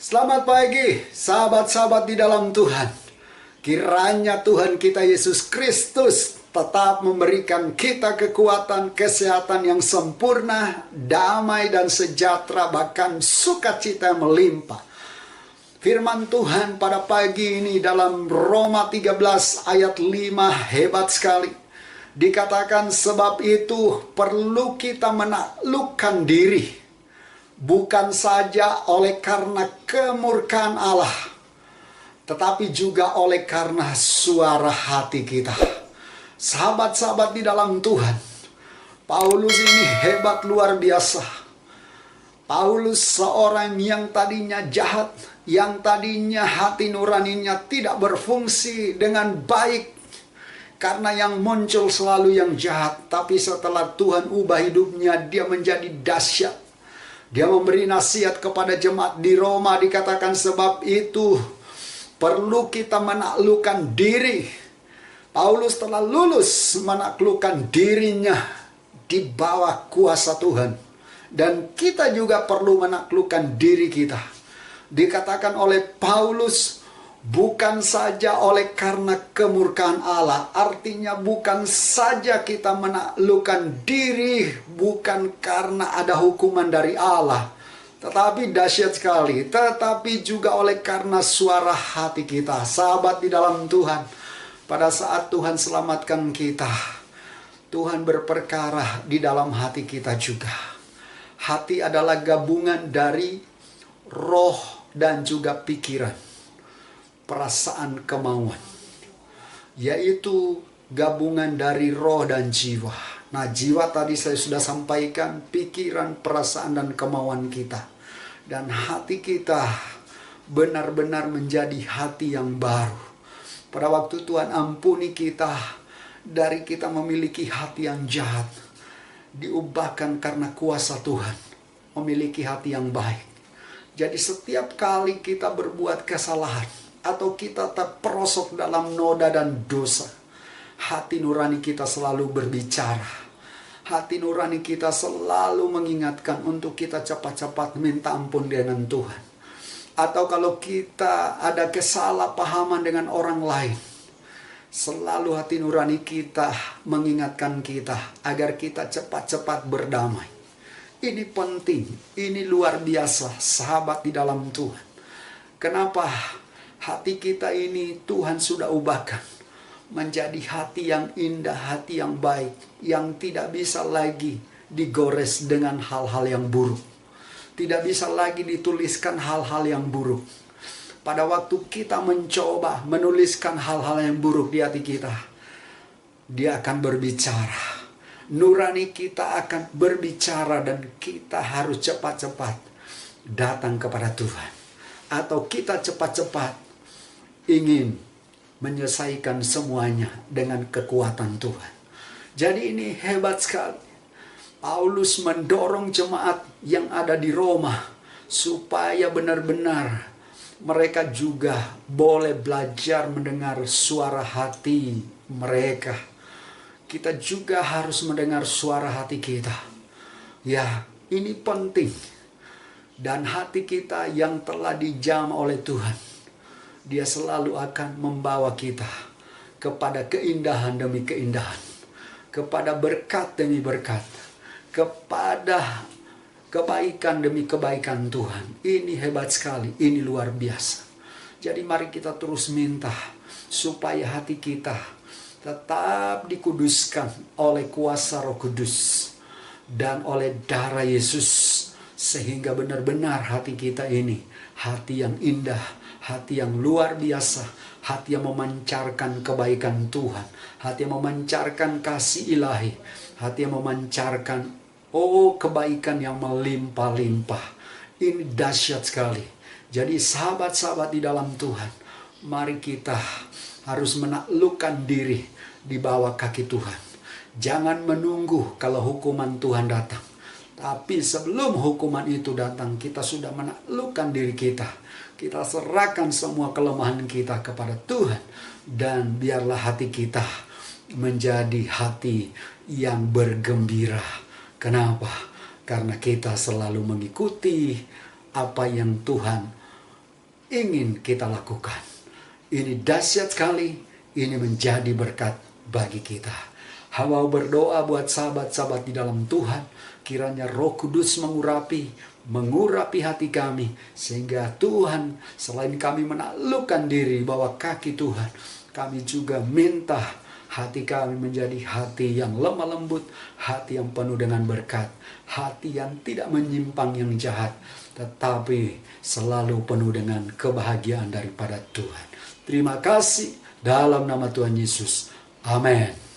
Selamat pagi, sahabat-sahabat di dalam Tuhan. Kiranya Tuhan kita Yesus Kristus tetap memberikan kita kekuatan, kesehatan yang sempurna, damai dan sejahtera, bahkan sukacita yang melimpah. Firman Tuhan pada pagi ini dalam Roma 13 ayat 5 hebat sekali. Dikatakan sebab itu perlu kita menaklukkan diri, bukan saja oleh karena kemurkaan Allah, tetapi juga oleh karena suara hati kita. Sahabat-sahabat di dalam Tuhan, Paulus ini hebat luar biasa. Paulus seorang yang tadinya jahat, yang tadinya hati nuraninya tidak berfungsi dengan baik, karena yang muncul selalu yang jahat. Tapi setelah Tuhan ubah hidupnya, dia menjadi dahsyat. Dia memberi nasihat kepada jemaat di Roma, dikatakan sebab itu perlu kita menaklukkan diri. Paulus telah lulus menaklukkan dirinya di bawah kuasa Tuhan. Dan kita juga perlu menaklukkan diri kita. Dikatakan oleh Paulus, bukan saja oleh karena kemurkaan Allah. Artinya bukan saja kita menaklukkan diri, bukan karena ada hukuman dari Allah. Tetapi dahsyat sekali, tetapi juga oleh karena suara hati kita. Sahabat di dalam Tuhan, pada saat Tuhan selamatkan kita, Tuhan berperkara di dalam hati kita juga. Hati adalah gabungan dari roh dan juga pikiran, perasaan, kemauan, yaitu gabungan dari roh dan jiwa. Nah, jiwa tadi saya sudah sampaikan, pikiran, perasaan, dan kemauan kita. Dan hati kita benar-benar menjadi hati yang baru. Pada waktu Tuhan ampuni kita, dari kita memiliki hati yang jahat, diubahkan karena kuasa Tuhan, memiliki hati yang baik. Jadi setiap kali kita berbuat kesalahan, atau kita terperosok dalam noda dan dosa, hati nurani kita selalu berbicara. Hati nurani kita selalu mengingatkan untuk kita cepat-cepat minta ampun dengan Tuhan. Atau kalau kita ada kesalahpahaman dengan orang lain, selalu hati nurani kita mengingatkan kita agar kita cepat-cepat berdamai. Ini penting, ini luar biasa, sahabat di dalam Tuhan. Kenapa? Hati kita ini Tuhan sudah ubahkan menjadi hati yang indah, hati yang baik, yang tidak bisa lagi digores dengan hal-hal yang buruk. Tidak bisa lagi dituliskan hal-hal yang buruk. Pada waktu kita mencoba menuliskan hal-hal yang buruk di hati kita, dia akan berbicara. Nurani kita akan berbicara dan kita harus cepat-cepat datang kepada Tuhan. Atau kita cepat-cepat ingin menyelesaikan semuanya dengan kekuatan Tuhan. Jadi ini hebat sekali. Paulus mendorong jemaat yang ada di Roma supaya benar-benar mereka juga boleh belajar mendengar suara hati mereka. Kita juga harus mendengar suara hati kita. Ya, ini penting. Dan hati kita yang telah dijamah oleh Tuhan, dia selalu akan membawa kita kepada keindahan demi keindahan, kepada berkat demi berkat, kepada kebaikan demi kebaikan Tuhan. Ini hebat sekali, ini luar biasa. Jadi mari kita terus minta supaya hati kita tetap dikuduskan oleh kuasa Roh Kudus dan oleh darah Yesus, sehingga benar-benar hati kita ini hati yang indah, hati yang luar biasa, hati yang memancarkan kebaikan Tuhan, hati yang memancarkan kasih ilahi, hati yang memancarkan kebaikan yang melimpah-limpah. Ini dahsyat sekali. Jadi sahabat-sahabat di dalam Tuhan, mari kita harus menaklukkan diri di bawah kaki Tuhan. Jangan menunggu kalau hukuman Tuhan datang. Tapi sebelum hukuman itu datang, kita sudah menaklukkan diri kita. Kita serahkan semua kelemahan kita kepada Tuhan. Dan biarlah hati kita menjadi hati yang bergembira. Kenapa? Karena kita selalu mengikuti apa yang Tuhan ingin kita lakukan. Ini dahsyat sekali, ini menjadi berkat bagi kita. Mau berdoa buat sahabat-sahabat di dalam Tuhan, kiranya Roh Kudus mengurapi hati kami, sehingga Tuhan, selain kami menaklukkan diri bawah kaki Tuhan, kami juga minta hati kami menjadi hati yang lemah lembut, hati yang penuh dengan berkat, hati yang tidak menyimpang yang jahat, tetapi selalu penuh dengan kebahagiaan daripada Tuhan. Terima kasih dalam nama Tuhan Yesus. Amin.